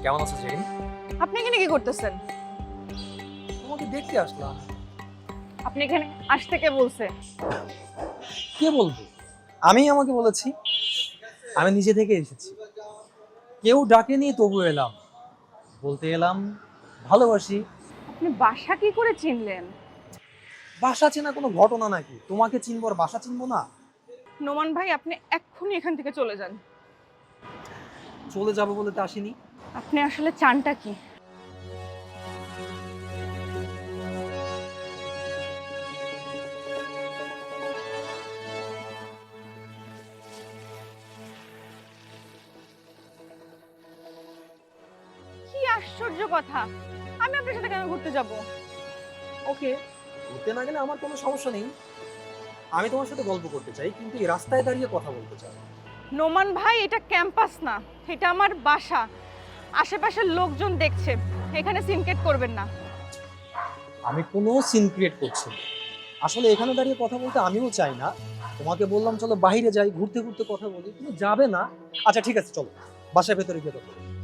কেমন আছো জেরিন? আপনি এখানে কি করতেছেন? তোমাকে দেখতে আসলাম। আপনি এখানে আসতে কে বলছে? কে বলবো? আমি আমাকে বলেছি। আমি নিজে থেকে এসেছি। কেউ ডাকেনি তবু এলাম। বলতে এলাম ভালোবাসি। আপনি বাসা কি করে চিনলেন? বাসা চেনা কোনো ঘটনা নাকি? তোমাকে চিনবো আর বাসা চিনবো না? নোমান ভাই, আপনি এক্ষুনি এখান থেকে চলে যান। চলে যাবো বলে তো আসিনি। আপনি আসলে চানটা কি? কি আশ্চর্য কথা! আমি আপনার সাথে কেন ঘুরতে যাব? ওকে, ঘুরতে না গেলে আমার কোনো সমস্যা নেই। আমি তোমার সাথে গল্প করতে চাই, কিন্তু এই রাস্তায় দাঁড়িয়ে কথা বলতে চাই। নোমান ভাই, এটা ক্যাম্পাস না, এটা আমার বাসা। আশেপাশের লোকজন দেখছে, এখানে সিনকেট করবেন না। আমি কোনো সিন ক্রিয়েট করছি না। আসলে এখানে দাঁড়িয়ে কথা বলতে আমিও চাই না। তোমাকে বললাম চলো বাইরে যাই, ঘুরতে ঘুরতে কথা বলি, তুমি যাবে না। আচ্ছা ঠিক আছে, চলো বাসার ভেতরে গিয়ে কথা বলি।